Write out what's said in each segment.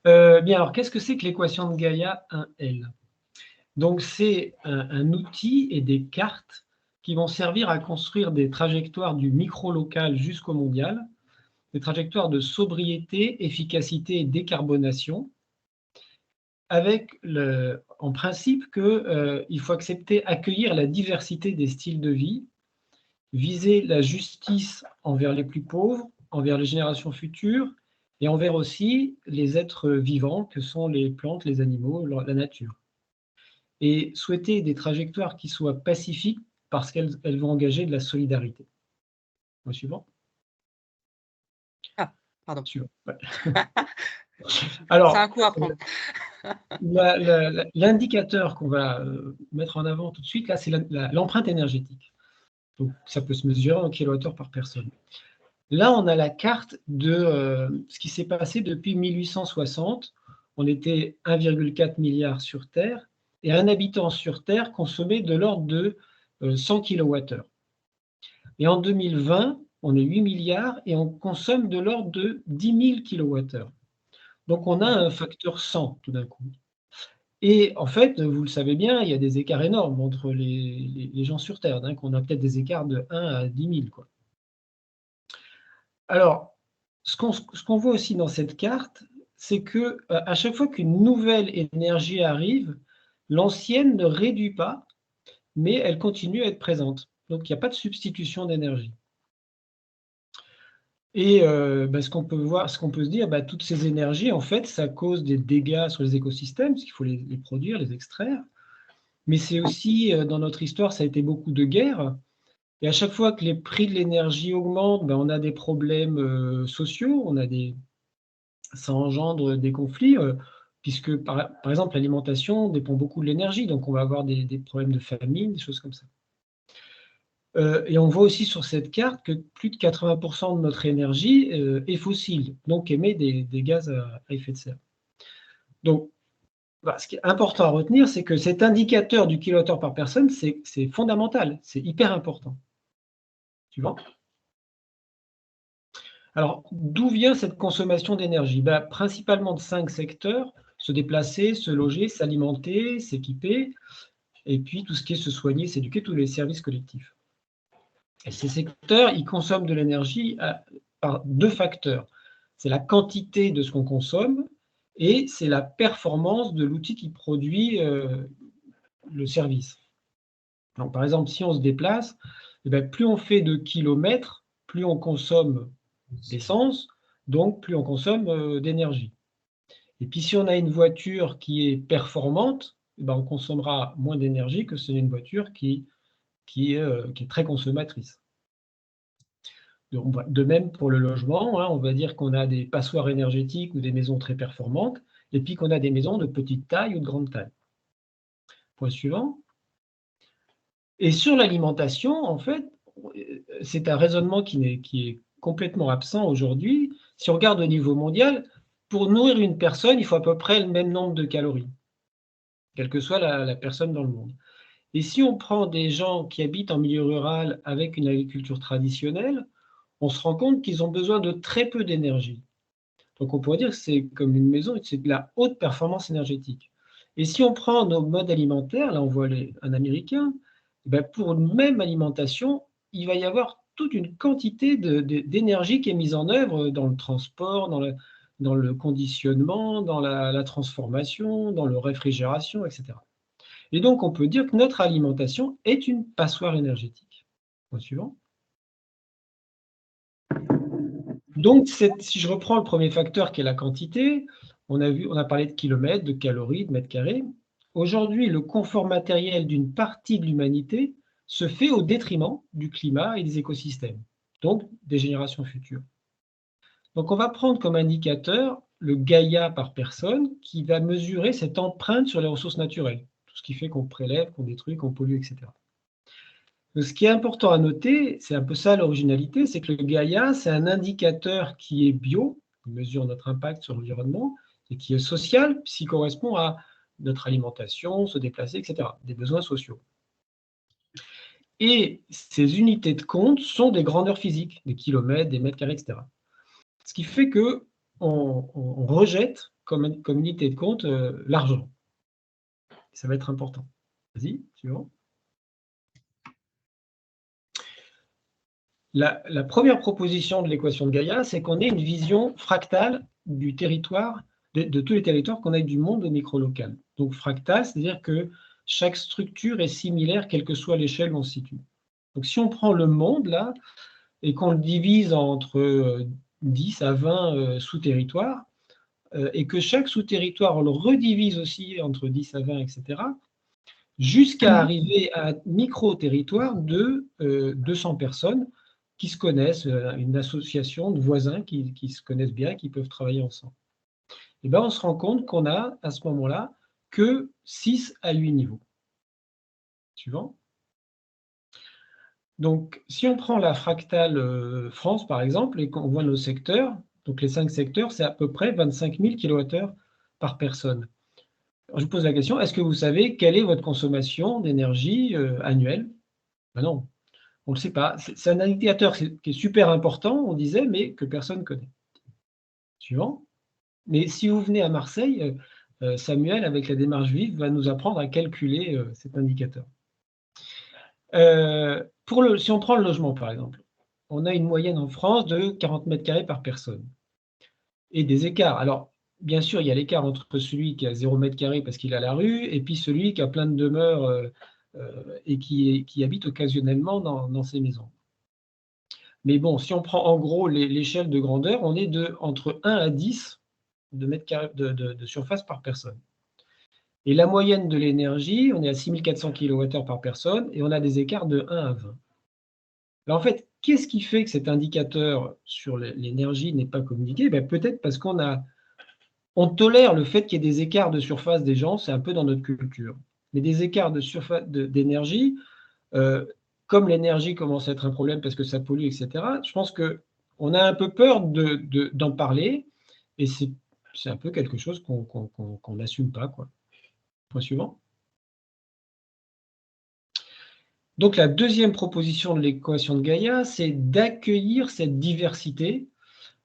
Bien, alors, qu'est-ce que c'est que l'équation de Gaïa 1L? Donc, c'est un outil et des cartes qui vont servir à construire des trajectoires du micro-local jusqu'au mondial, des trajectoires de sobriété, efficacité et décarbonation, avec en principe qu'il faut accueillir la diversité des styles de vie, viser la justice envers les plus pauvres, envers les générations futures et envers aussi les êtres vivants que sont les plantes, les animaux, la nature. Et souhaiter des trajectoires qui soient pacifiques parce qu'elles vont engager de la solidarité. Au suivant. Ah, pardon. Suivant. Ouais. C'est Alors, un coup à prendre. l'indicateur qu'on va mettre en avant tout de suite, là, c'est l'empreinte énergétique. Donc, ça peut se mesurer en kilowattheure par personne. Là, on a la carte de ce qui s'est passé depuis 1860. On était 1,4 milliard sur Terre et un habitant sur Terre consommait de l'ordre de 100 kWh. Et en 2020, on est 8 milliards et on consomme de l'ordre de 10 000 kWh. Donc, on a un facteur 100 tout d'un coup. Et en fait, vous le savez bien, il y a des écarts énormes entre les gens sur Terre. Donc, on a peut-être des écarts de 1 à 10 000, quoi. Alors, ce qu'on voit aussi dans cette carte, c'est qu'à chaque fois qu'une nouvelle énergie arrive, l'ancienne ne réduit pas, mais elle continue à être présente. Donc, il n'y a pas de substitution d'énergie. Et ce qu'on peut se dire, toutes ces énergies, en fait, ça cause des dégâts sur les écosystèmes, parce qu'il faut les produire, les extraire. Mais c'est aussi, dans notre histoire, ça a été beaucoup de guerres. Et à chaque fois que les prix de l'énergie augmentent, on a des problèmes sociaux, ça engendre des conflits, puisque, par exemple, l'alimentation dépend beaucoup de l'énergie, donc on va avoir des problèmes de famine, des choses comme ça. Et on voit aussi sur cette carte que plus de 80% de notre énergie est fossile, donc émet des gaz à effet de serre. Donc, ce qui est important à retenir, c'est que cet indicateur du kilowattheure par personne, c'est fondamental, c'est hyper important. Suivant. Alors, d'où vient cette consommation d'énergie? Principalement de 5 secteurs: se déplacer, se loger, s'alimenter, s'équiper, et puis tout ce qui est se soigner, s'éduquer, tous les services collectifs. Et ces secteurs, ils consomment de l'énergie par deux facteurs. C'est la quantité de ce qu'on consomme et c'est la performance de l'outil qui produit le service. Donc, par exemple, si on se déplace, plus on fait de kilomètres, plus on consomme d'essence, donc plus on consomme d'énergie. Et puis, si on a une voiture qui est performante, on consommera moins d'énergie que si on a une voiture qui est très consommatrice. De même pour le logement, on va dire qu'on a des passoires énergétiques ou des maisons très performantes, et puis qu'on a des maisons de petite taille ou de grande taille. Point suivant. Et sur l'alimentation, en fait, c'est un raisonnement qui est complètement absent aujourd'hui. Si on regarde au niveau mondial, pour nourrir une personne, il faut à peu près le même nombre de calories, quelle que soit la personne dans le monde. Et si on prend des gens qui habitent en milieu rural avec une agriculture traditionnelle, on se rend compte qu'ils ont besoin de très peu d'énergie. Donc on pourrait dire que c'est comme une maison, c'est de la haute performance énergétique. Et si on prend nos modes alimentaires, là on voit un Américain, pour une même alimentation, il va y avoir toute une quantité d'énergie qui est mise en œuvre dans le transport, dans le conditionnement, dans la transformation, dans la réfrigération, etc. Et donc on peut dire que notre alimentation est une passoire énergétique. Point suivant. Donc, si je reprends le premier facteur qui est la quantité, on a parlé de kilomètres, de calories, de mètres carrés. Aujourd'hui, le confort matériel d'une partie de l'humanité se fait au détriment du climat et des écosystèmes, donc des générations futures. Donc, on va prendre comme indicateur le Gaïa par personne qui va mesurer cette empreinte sur les ressources naturelles, tout ce qui fait qu'on prélève, qu'on détruit, qu'on pollue, etc. Ce qui est important à noter, c'est un peu ça l'originalité, c'est que le Gaïa, c'est un indicateur qui est bio, qui mesure notre impact sur l'environnement, et qui est social, puisqu'il correspond à notre alimentation, se déplacer, etc., des besoins sociaux. Et ces unités de compte sont des grandeurs physiques, des kilomètres, des mètres carrés, etc. Ce qui fait qu'on rejette comme unité de compte l'argent. Ça va être important. Vas-y, suivant. La première proposition de l'équation de Gaïa, c'est qu'on ait une vision fractale du territoire, de tous les territoires, qu'on ait du monde au micro-local. Donc fractal, c'est-à-dire que chaque structure est similaire, quelle que soit l'échelle où on se situe. Donc si on prend le monde, là, et qu'on le divise entre 10 à 20 sous-territoires, et que chaque sous-territoire, on le redivise aussi entre 10 à 20, etc., jusqu'à arriver à un micro-territoire de 200 personnes qui se connaissent, une association de voisins qui se connaissent bien, qui peuvent travailler ensemble. Et bien, on se rend compte qu'on a, à ce moment-là, que 6 à 8 niveaux. Suivant. Donc, si on prend la fractale France, par exemple, et qu'on voit nos secteurs, donc les 5 secteurs, c'est à peu près 25 000 kWh par personne. Alors, je vous pose la question, est-ce que vous savez quelle est votre consommation d'énergie annuelle? Ben non, on ne le sait pas. C'est un indicateur qui est super important, on disait, mais que personne ne connaît. Suivant. Mais si vous venez à Marseille, Samuel, avec la démarche vive, va nous apprendre à calculer cet indicateur. Si on prend le logement, par exemple, on a une moyenne en France de 40 mètres carrés par personne. Et des écarts. Alors, bien sûr, il y a l'écart entre celui qui a 0 mètre carré parce qu'il a la rue, et puis celui qui a plein de demeures et qui habite occasionnellement dans ces maisons. Mais bon, si on prend en gros l'échelle de grandeur, on est entre 1 à 10 de mètres carrés de surface par personne. Et la moyenne de l'énergie, on est à 6400 kWh par personne, et on a des écarts de 1 à 20. Alors en fait, qu'est-ce qui fait que cet indicateur sur l'énergie n'est pas communiqué? Peut-être parce on tolère le fait qu'il y ait des écarts de surface des gens, c'est un peu dans notre culture. Mais des écarts de surface d'énergie, comme l'énergie commence à être un problème parce que ça pollue, etc., je pense qu'on a un peu peur d'en parler, et c'est un peu quelque chose qu'on n'assume pas, quoi. Point suivant. Donc la deuxième proposition de l'équation de Gaïa, c'est d'accueillir cette diversité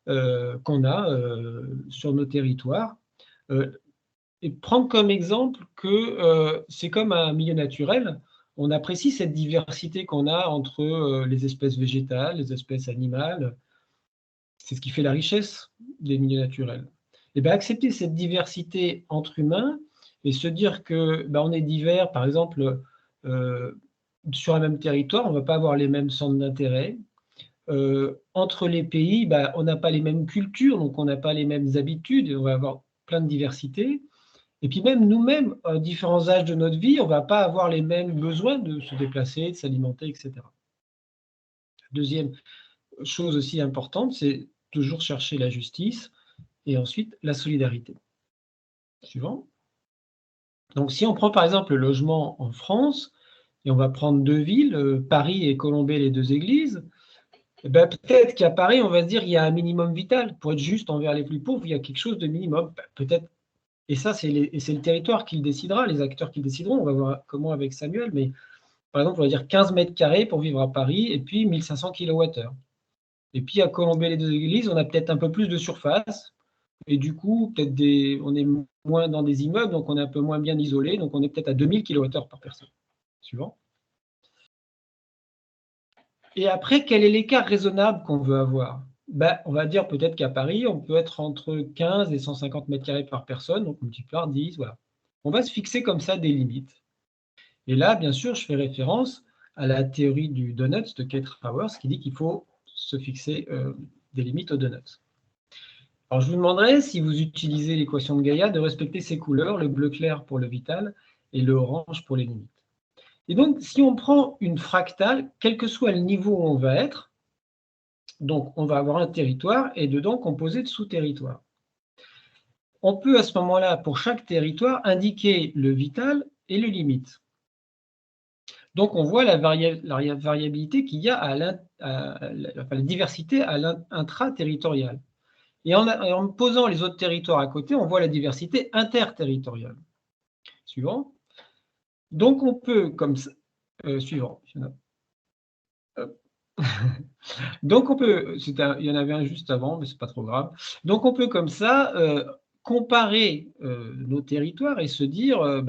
qu'on a sur nos territoires, et prendre comme exemple que c'est comme un milieu naturel. On apprécie cette diversité qu'on a entre les espèces végétales, les espèces animales. C'est ce qui fait la richesse des milieux naturels. Et bien, accepter cette diversité entre humains et se dire que on est divers, par exemple, sur un même territoire, on ne va pas avoir les mêmes centres d'intérêt. Entre les pays, on n'a pas les mêmes cultures, donc on n'a pas les mêmes habitudes, et on va avoir plein de diversité. Et puis même nous-mêmes, à différents âges de notre vie, on ne va pas avoir les mêmes besoins de se déplacer, de s'alimenter, etc. Deuxième chose aussi importante, c'est toujours chercher la justice et ensuite la solidarité. Suivant. Donc si on prend par exemple le logement en France, et on va prendre 2 villes, Paris et Colombey, les 2 églises, peut-être qu'à Paris, on va se dire il y a un minimum vital. Pour être juste envers les plus pauvres, il y a quelque chose de minimum. Peut-être. Et ça, c'est le territoire qui le décidera, les acteurs qui le décideront. On va voir comment avec Samuel, mais par exemple, on va dire 15 mètres carrés pour vivre à Paris et puis 1500 kWh. Et puis à Colombey, les 2 églises, on a peut-être un peu plus de surface. Et du coup, peut-être on est moins dans des immeubles, donc on est un peu moins bien isolé. Donc on est peut-être à 2000 kWh par personne. Suivant. Et après, quel est l'écart raisonnable qu'on veut avoir? On va dire peut-être qu'à Paris, on peut être entre 15 et 150 mètres carrés par personne, donc multiplié par 10, voilà. On va se fixer comme ça des limites. Et là, bien sûr, je fais référence à la théorie du donut de Kate Raworth qui dit qu'il faut se fixer des limites aux donuts. Alors, je vous demanderai, si vous utilisez l'équation de Gaïa, de respecter ces couleurs, le bleu clair pour le vital et le orange pour les limites. Et donc, si on prend une fractale, quel que soit le niveau où on va être, donc on va avoir un territoire et dedans composé de sous-territoires. On peut à ce moment-là, pour chaque territoire, indiquer le vital et le limite. Donc on voit la variabilité qu'il y a la diversité à l'intra-territorial. Et en posant les autres territoires à côté, on voit la diversité interterritoriale. Suivant. Donc on peut, comme ça, suivant. Donc on peut, il y en avait un juste avant, mais c'est pas trop grave. Donc on peut comme ça comparer nos territoires et se dire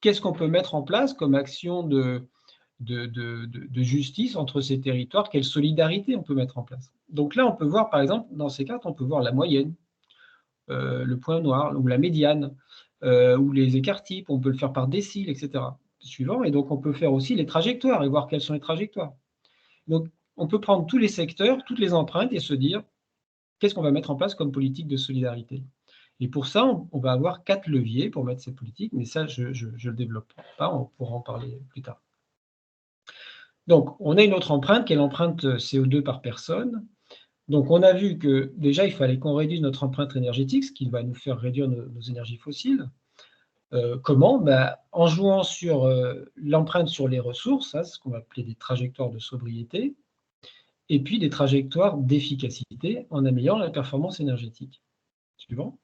qu'est-ce qu'on peut mettre en place comme action de justice entre ces territoires, quelle solidarité on peut mettre en place. Donc là, on peut voir, par exemple, dans ces cartes, on peut voir la moyenne, le point noir, ou la médiane, ou les écarts types, on peut le faire par décile, etc. Suivant, et donc on peut faire aussi les trajectoires et voir quelles sont les trajectoires. Donc on peut prendre tous les secteurs, toutes les empreintes et se dire qu'est-ce qu'on va mettre en place comme politique de solidarité. Et pour ça, on va avoir 4 leviers pour mettre cette politique, mais ça, je ne le développe pas, on pourra en parler plus tard. Donc, on a une autre empreinte qui est l'empreinte CO2 par personne. Donc, on a vu que déjà, il fallait qu'on réduise notre empreinte énergétique, ce qui va nous faire réduire nos énergies fossiles. Comment? En jouant sur l'empreinte sur les ressources, ça, c'est ce qu'on va appeler des trajectoires de sobriété, et puis des trajectoires d'efficacité en améliorant la performance énergétique. Suivant.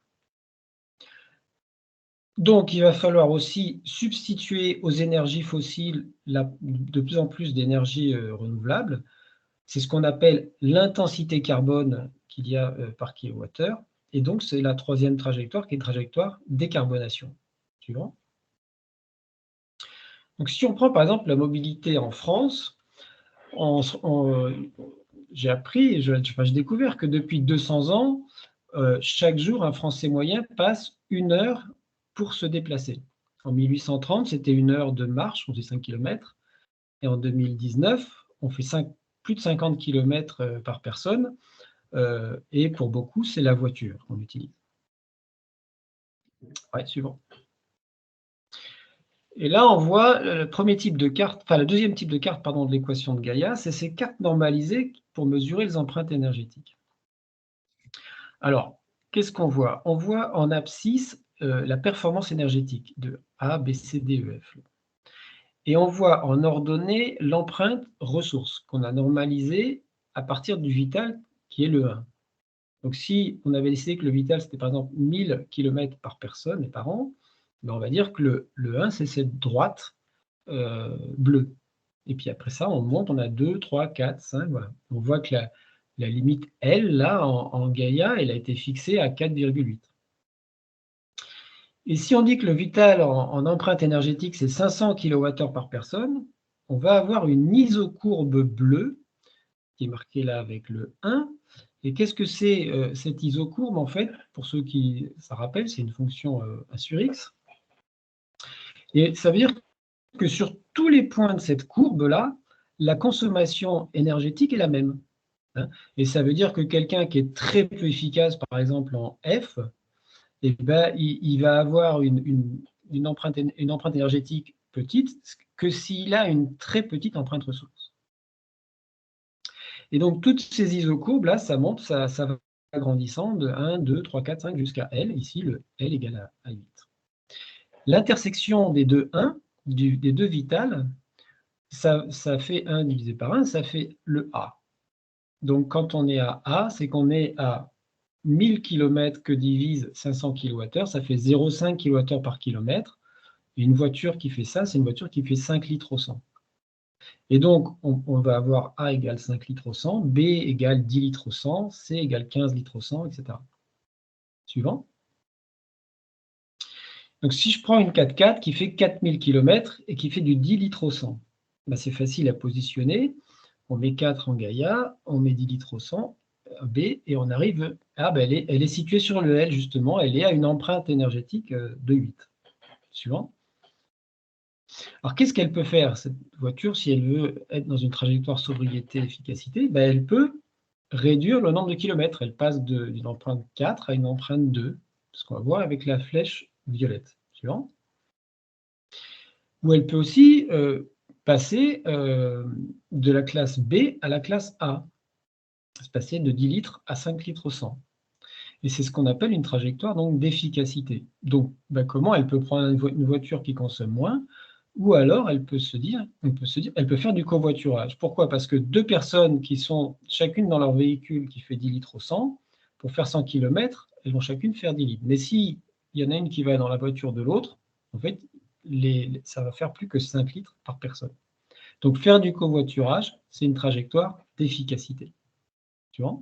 Donc, il va falloir aussi substituer aux énergies fossiles de plus en plus d'énergies renouvelables. C'est ce qu'on appelle l'intensité carbone qu'il y a par kilowattheure. Et donc, c'est la troisième trajectoire qui est une trajectoire décarbonation. Suivant. Donc, si on prend par exemple la mobilité en France, j'ai appris, j'ai découvert que depuis 200 ans, chaque jour, un Français moyen passe 1 heure pour se déplacer. En 1830, c'était 1 heure de marche, on faisait 5 km, et en 2019, on fait plus de 50 km par personne, et pour beaucoup, c'est la voiture qu'on utilise. Ouais, suivant. Et là, on voit le premier type de carte, enfin le deuxième type de carte, pardon, de l'équation de Gaïa, c'est ces cartes normalisées pour mesurer les empreintes énergétiques. Alors, qu'est-ce qu'on voit? On voit en abscisse la performance énergétique de A, B, C, D, E, F. Et on voit en ordonnée l'empreinte ressource qu'on a normalisée à partir du vital qui est le 1. Donc, si on avait décidé que le vital, c'était par exemple 1000 km par personne et par an, on va dire que le 1, c'est cette droite bleue. Et puis après ça, on monte, on a 2, 3, 4, 5, voilà. On voit que la limite L, là, en Gaïa, elle a été fixée à 4,8. Et si on dit que le vital en empreinte énergétique, c'est 500 kWh par personne, on va avoir une isocourbe bleue, qui est marquée là avec le 1. Et qu'est-ce que c'est cette isocourbe, en fait? Pour ceux qui ça rappelle, c'est une fonction 1 sur x. Et ça veut dire que sur tous les points de cette courbe-là, la consommation énergétique est la même. Hein. Et ça veut dire que quelqu'un qui est très peu efficace, par exemple en F, il va avoir une empreinte énergétique petite que s'il a une très petite empreinte ressource. Et donc, toutes ces isocourbes, là, ça monte, ça va agrandissant de 1, 2, 3, 4, 5 jusqu'à L. Ici, le L égale à 8. L'intersection des deux 1, des deux vitales, ça fait 1 divisé par 1, ça fait le A. Donc, quand on est à A, c'est qu'on est à 1000 km que divise 500 kWh, ça fait 0,5 kWh par kilomètre. Et une voiture qui fait ça, c'est une voiture qui fait 5 litres au 100. Et donc, on va avoir A égale 5 litres au 100, B égale 10 litres au 100, C égale 15 litres au 100, etc. Suivant. Donc, si je prends une 4x4 qui fait 4000 km et qui fait du 10 litres au 100, c'est facile à positionner. On met 4 en Gaïa, on met 10 litres au 100, B, et on arrive... elle est située sur le L, justement. Elle est à une empreinte énergétique de 8. Suivant. Alors, qu'est-ce qu'elle peut faire, cette voiture, si elle veut être dans une trajectoire sobriété-efficacité? Elle peut réduire le nombre de kilomètres. Elle passe d'une empreinte 4 à une empreinte 2, ce qu'on va voir avec la flèche violette. Suivant. Ou elle peut aussi passer de la classe B à la classe A, se passer de 10 litres à 5 litres au 100. Et c'est ce qu'on appelle une trajectoire d'efficacité. Donc, comment elle peut prendre une voiture qui consomme moins, ou alors elle peut faire du covoiturage. Pourquoi? Parce que 2 personnes qui sont chacune dans leur véhicule qui fait 10 litres au 100, pour faire 100 km, elles vont chacune faire 10 litres. Mais s'il y en a une qui va dans la voiture de l'autre, en fait, ça va faire plus que 5 litres par personne. Donc, faire du covoiturage, c'est une trajectoire d'efficacité. Tu vois?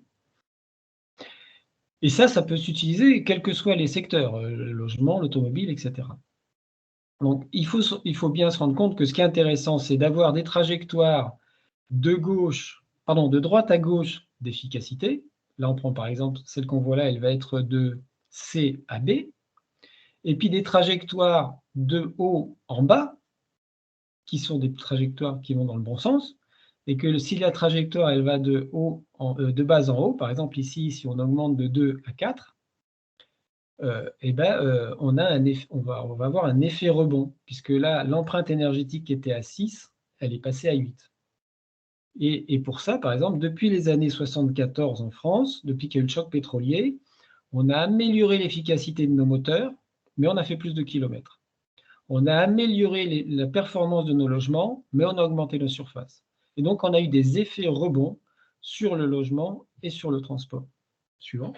Et ça peut s'utiliser quels que soient les secteurs, le logement, l'automobile, etc. Donc, il faut bien se rendre compte que ce qui est intéressant, c'est d'avoir des trajectoires de droite à gauche d'efficacité. Là, on prend par exemple celle qu'on voit là, elle va être de C à B. Et puis des trajectoires de haut en bas, qui sont des trajectoires qui vont dans le bon sens. Et que si la trajectoire, elle va de bas en haut, par exemple ici, si on augmente de 2 à 4, on va avoir un effet rebond, puisque là, l'empreinte énergétique qui était à 6, elle est passée à 8. Et pour ça, par exemple, depuis les années 74 en France, depuis qu'il y a eu le choc pétrolier, on a amélioré l'efficacité de nos moteurs, mais on a fait plus de kilomètres. On a amélioré la performance de nos logements, mais on a augmenté nos surfaces. Et donc, on a eu des effets rebonds sur le logement et sur le transport. Suivant.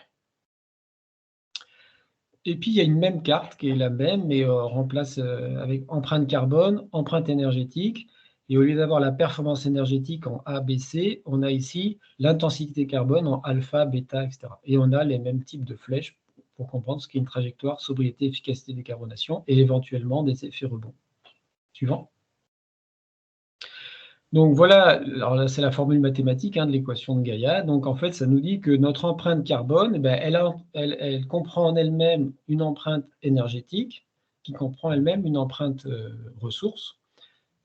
Et puis, il y a une même carte qui est la même, mais on remplace avec empreinte carbone, empreinte énergétique. Et au lieu d'avoir la performance énergétique en A, B, C, on a ici l'intensité carbone en alpha, bêta, etc. Et on a les mêmes types de flèches pour comprendre ce qu'est une trajectoire sobriété, efficacité, décarbonation et éventuellement des effets rebonds. Suivant. Donc voilà, alors là c'est la formule mathématique de l'équation de Gaïa. Donc en fait, ça nous dit que notre empreinte carbone, elle comprend en elle-même une empreinte énergétique qui comprend elle-même une empreinte ressource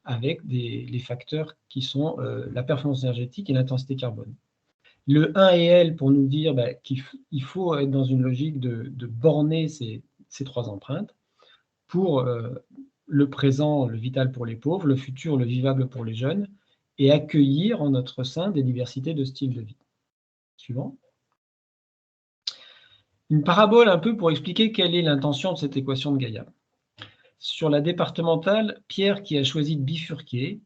avec les facteurs qui sont la performance énergétique et l'intensité carbone. Le 1 et L pour nous dire qu'il faut être dans une logique de borner ces trois empreintes pour le présent, le vital pour les pauvres, le futur, le vivable pour les jeunes, et accueillir en notre sein des diversités de styles de vie. Suivant. Une parabole un peu pour expliquer quelle est l'intention de cette équation de Gaïa. Sur la départementale, Pierre, qui a choisi de bifurquer,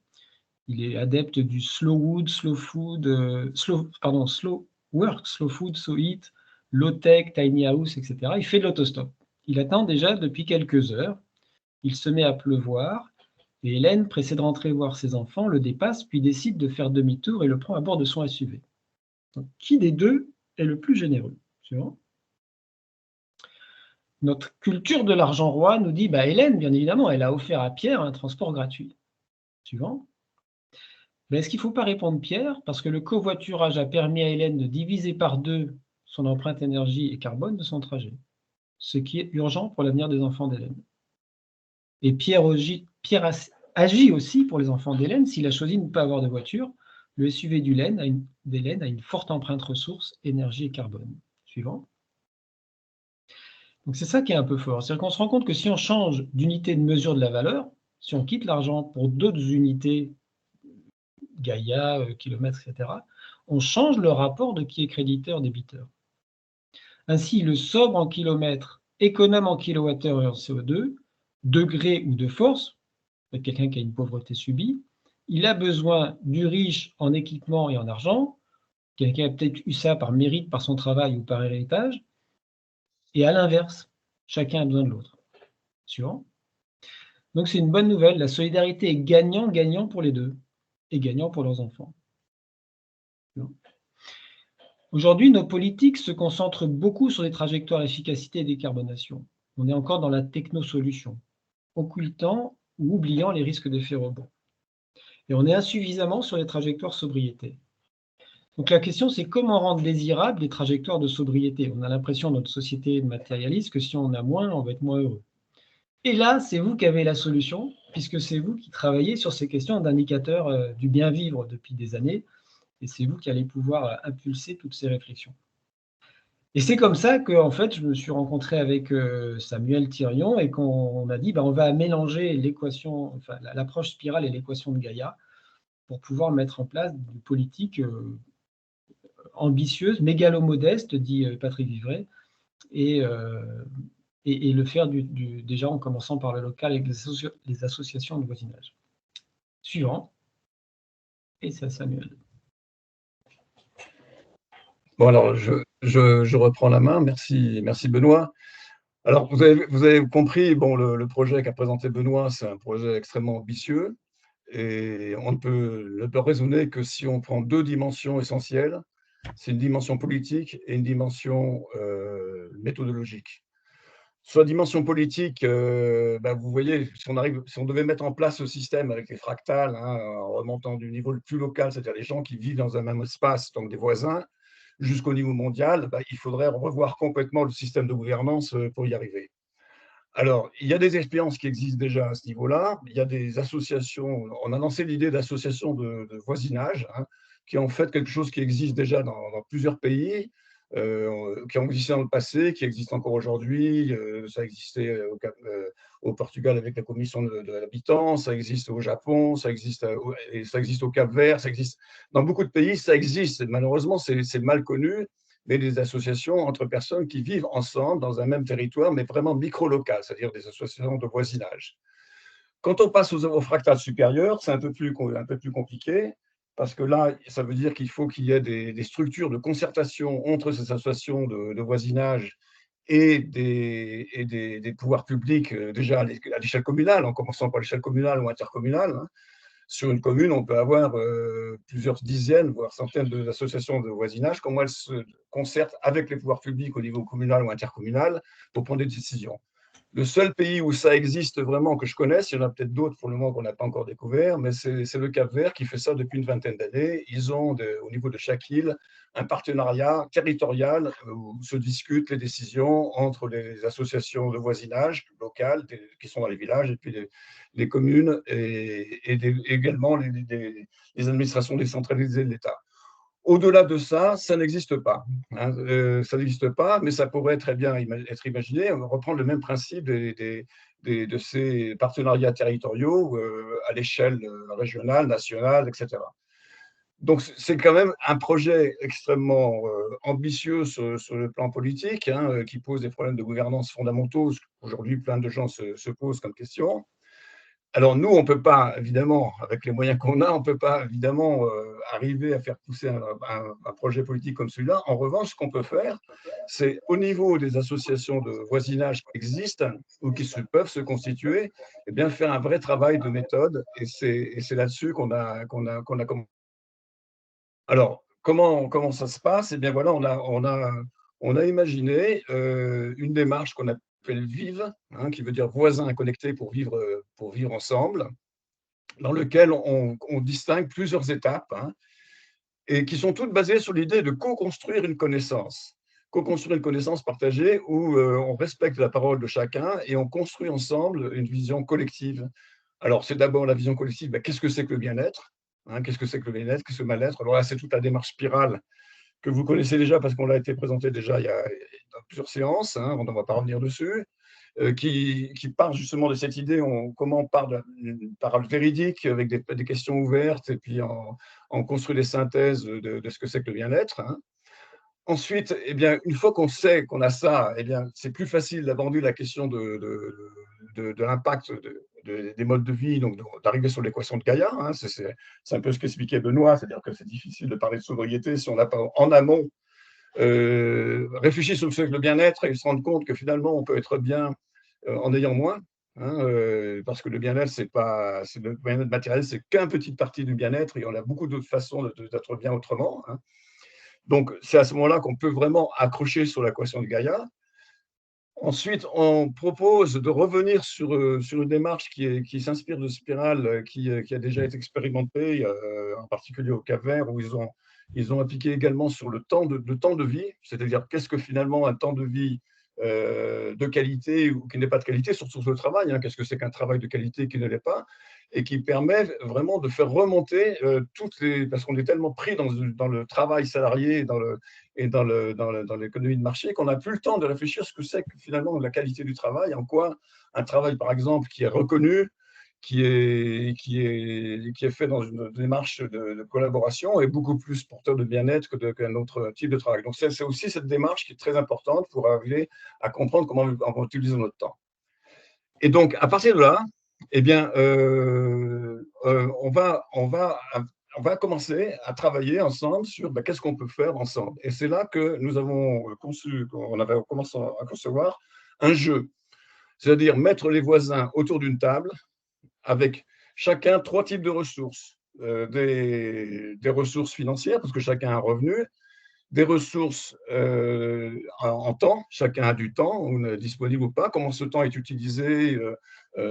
il est adepte du slow wood, slow work, slow food, slow eat, low tech, tiny house, etc. Il fait de l'autostop. Il attend déjà depuis quelques heures. Il se met à pleuvoir. Et Hélène, pressée de rentrer voir ses enfants, le dépasse, puis décide de faire demi-tour et le prend à bord de son SUV. Donc, qui des deux est le plus généreux? Suivant. Notre culture de l'argent roi nous dit, Hélène, bien évidemment, elle a offert à Pierre un transport gratuit. Suivant. Est-ce qu'il ne faut pas répondre Pierre? Parce que le covoiturage a permis à Hélène de diviser par 2 son empreinte énergie et carbone de son trajet, ce qui est urgent pour l'avenir des enfants d'Hélène. Et Pierre agit aussi pour les enfants d'Hélène s'il a choisi de ne pas avoir de voiture. Le SUV d'Hélène a une forte empreinte ressources, énergie et carbone. Suivant. Donc c'est ça qui est un peu fort. C'est-à-dire qu'on se rend compte que si on change d'unité de mesure de la valeur, si on quitte l'argent pour d'autres unités, Gaïa, kilomètres, etc., on change le rapport de qui est créditeur-débiteur. Ainsi, le sobre en kilomètres, économe en kilowattheure et en CO2, degré ou de force, quelqu'un qui a une pauvreté subie, il a besoin du riche en équipement et en argent, quelqu'un a peut-être eu ça par mérite, par son travail ou par héritage, et à l'inverse, chacun a besoin de l'autre. Suivant. Donc c'est une bonne nouvelle, la solidarité est gagnant-gagnant pour les deux, et gagnant pour leurs enfants. Aujourd'hui, nos politiques se concentrent beaucoup sur les trajectoires d'efficacité et décarbonation. On est encore dans la technosolution, occultant ou oubliant les risques d'effet rebond. Et on est insuffisamment sur les trajectoires sobriété. Donc la question, c'est comment rendre désirables les trajectoires de sobriété. On a l'impression dans notre société matérialiste que si on a moins, on va être moins heureux. Et là, c'est vous qui avez la solution, puisque c'est vous qui travaillez sur ces questions d'indicateurs du bien vivre depuis des années, et c'est vous qui allez pouvoir impulser toutes ces réflexions. Et c'est comme ça que, en fait, je me suis rencontré avec Samuel Thirion et qu'on a dit, on va mélanger l'équation, enfin, l'approche spirale et l'équation de Gaïa pour pouvoir mettre en place une politique ambitieuse, mégalo-modeste, dit Patrick Vivray, et le faire déjà en commençant par le local avec les associations de voisinage. Suivant. Et c'est à Samuel. Bon, alors, je reprends la main. Merci Benoît. Alors, vous avez compris, bon, le projet qu'a présenté Benoît, c'est un projet extrêmement ambitieux et on ne peut raisonner que si on prend deux dimensions essentielles. c'est une dimension politique et une dimension méthodologique. Sur la dimension politique, vous voyez, si on devait mettre en place ce système avec les fractales, hein, en remontant du niveau le plus local, c'est-à-dire les gens qui vivent dans un même espace, donc des voisins, jusqu'au niveau mondial, il faudrait revoir complètement le système de gouvernance pour y arriver. Alors, il y a des expériences qui existent déjà à ce niveau-là. Il y a des associations, on a lancé l'idée d'associations de voisinage, hein, qui est en fait quelque chose qui existe déjà dans plusieurs pays, qui ont existé dans le passé, qui existe encore aujourd'hui. Ça existait au Portugal avec la commission de l'habitant, ça existe au Japon, ça existe au Cap-Vert, ça existe dans beaucoup de pays, ça existe. Malheureusement, c'est mal connu, mais des associations entre personnes qui vivent ensemble dans un même territoire, mais vraiment micro-local, c'est-à-dire des associations de voisinage. Quand on passe aux fractales supérieures, c'est un peu plus compliqué, parce que là, ça veut dire qu'il faut qu'il y ait des structures de concertation entre ces associations de voisinage et des pouvoirs publics, déjà à l'échelle communale, en commençant par l'échelle communale ou intercommunale, hein. Sur une commune, on peut avoir plusieurs dizaines, voire centaines d'associations de voisinage, comment elles se concertent avec les pouvoirs publics au niveau communal ou intercommunal pour prendre des décisions. Le seul pays où ça existe vraiment que je connaisse, il y en a peut-être d'autres pour le moment qu'on n'a pas encore découvert, mais c'est le Cap-Vert qui fait ça depuis une vingtaine d'années. Ils ont, au niveau de chaque île, un partenariat territorial où se discutent les décisions entre les associations de voisinage locales qui sont dans les villages et puis les communes et également les administrations décentralisées de l'État. Au-delà de ça, ça n'existe pas. Hein. Ça n'existe pas, mais ça pourrait très bien être imaginé. On va reprendre le même principe de ces partenariats territoriaux à l'échelle régionale, nationale, etc. Donc, c'est quand même un projet extrêmement ambitieux sur le plan politique, hein, qui pose des problèmes de gouvernance fondamentaux. Aujourd'hui, plein de gens se posent comme question. Alors nous, on ne peut pas, évidemment, avec les moyens qu'on a, on ne peut pas, évidemment, arriver à faire pousser un projet politique comme celui-là. En revanche, ce qu'on peut faire, c'est au niveau des associations de voisinage qui existent ou qui peuvent se constituer, eh bien, faire un vrai travail de méthode. Et c'est là-dessus qu'on a commencé. Alors, comment ça se passe? Eh bien, voilà, on a imaginé une démarche qu'on appelle VIVE, hein, qui veut dire voisins connectés pour vivre ensemble, dans lequel on distingue plusieurs étapes, hein, et qui sont toutes basées sur l'idée de co-construire une connaissance. Co-construire une connaissance partagée où on respecte la parole de chacun et on construit ensemble une vision collective. Alors, c'est d'abord la vision collective, qu'est-ce que c'est que le bien-être, hein, qu'est-ce que c'est que le bien-être, qu'est-ce que le mal-être. Alors là, c'est toute la démarche spirale que vous connaissez déjà parce qu'on l'a été présenté déjà dans plusieurs séances, hein, on ne va pas revenir dessus. Qui part justement de cette idée, comment on part d'une parole véridique avec des questions ouvertes et puis on construit des synthèses de ce que c'est que le bien-être, hein. Ensuite, eh bien, une fois qu'on sait qu'on a ça, eh bien, c'est plus facile d'aborder la question de l'impact des modes de vie, donc d'arriver sur l'équation de Gaïa, hein. C'est un peu ce qu'expliquait Benoît, c'est-à-dire que c'est difficile de parler de sobriété si on n'a pas en amont réfléchi sur ce que c'est que le bien-être et se rendre compte que finalement on peut être bien en ayant moins, hein, parce que le bien-être, le bien-être matériel, c'est qu'une petite partie du bien-être et on a beaucoup d'autres façons d'être bien autrement, hein. Donc, c'est à ce moment-là qu'on peut vraiment accrocher sur l'équation de Gaïa. Ensuite, on propose de revenir sur une démarche qui s'inspire de Spiral, qui a déjà été expérimentée, en particulier au Cap-Vert, où ils ont appliqué également sur le temps de vie, c'est-à-dire qu'est-ce que finalement un temps de vie de qualité ou qui n'est pas de qualité, surtout sur le travail, hein, qu'est-ce que c'est qu'un travail de qualité qui ne l'est pas, et qui permet vraiment de faire remonter parce qu'on est tellement pris dans le travail salarié et dans l'économie de marché qu'on n'a plus le temps de réfléchir à ce que c'est que finalement la qualité du travail, en quoi un travail, par exemple, qui est reconnu, qui est fait dans une démarche de collaboration est beaucoup plus porteur de bien-être qu'un autre type de travail. Donc, c'est aussi cette démarche qui est très importante pour arriver à comprendre comment on va utiliser notre temps. Et donc, à partir de là, eh bien, on va commencer à travailler ensemble sur qu'est-ce qu'on peut faire ensemble. Et c'est là que nous avons on avait commencé à concevoir un jeu, c'est-à-dire mettre les voisins autour d'une table avec chacun 3 types de ressources. Des ressources financières, parce que chacun a un revenu, des ressources en temps, chacun a du temps, on est disponible ou pas, comment ce temps est utilisé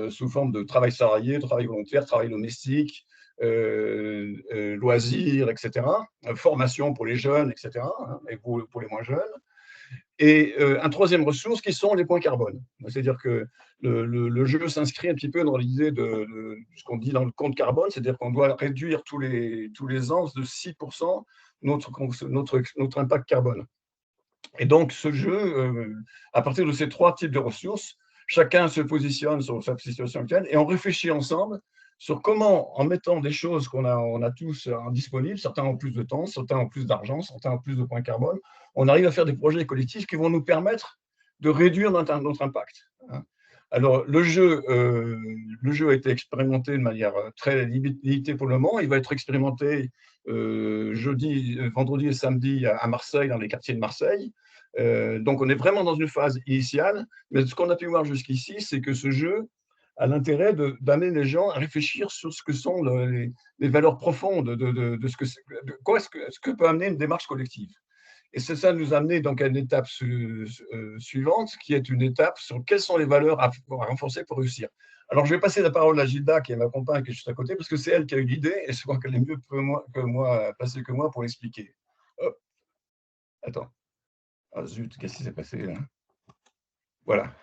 sous forme de travail salarié, travail volontaire, travail domestique, loisirs, etc., formation pour les jeunes, etc., hein, et pour les moins jeunes. Et un troisième ressource qui sont les points carbone. C'est-à-dire que le jeu s'inscrit un petit peu dans l'idée de ce qu'on dit dans le compte carbone, c'est-à-dire qu'on doit réduire tous les ans de 6% notre impact carbone. Et donc, ce jeu, à partir de ces trois types de ressources, chacun se positionne sur sa situation actuelle et on réfléchit ensemble sur comment, en mettant des choses qu'on a tous disponibles, certains ont plus de temps, certains ont plus d'argent, certains ont plus de points carbone, on arrive à faire des projets collectifs qui vont nous permettre de réduire notre impact. Alors, le jeu a été expérimenté de manière très limitée pour le moment. Il va être expérimenté vendredi et samedi à Marseille, dans les quartiers de Marseille. Donc, on est vraiment dans une phase initiale. Mais ce qu'on a pu voir jusqu'ici, c'est que ce jeu a l'intérêt d'amener les gens à réfléchir sur ce que sont les valeurs profondes de ce que peut amener une démarche collective. Et ça nous a amené donc à une étape suivante, qui est une étape sur quelles sont les valeurs à renforcer pour réussir. Alors, je vais passer la parole à Gilda, qui est ma compagne, qui est juste à côté, parce que c'est elle qui a eu l'idée, et je crois qu'elle est mieux placée que moi pour l'expliquer. Hop. Attends. Ah zut, qu'est-ce qui s'est passé là? Voilà.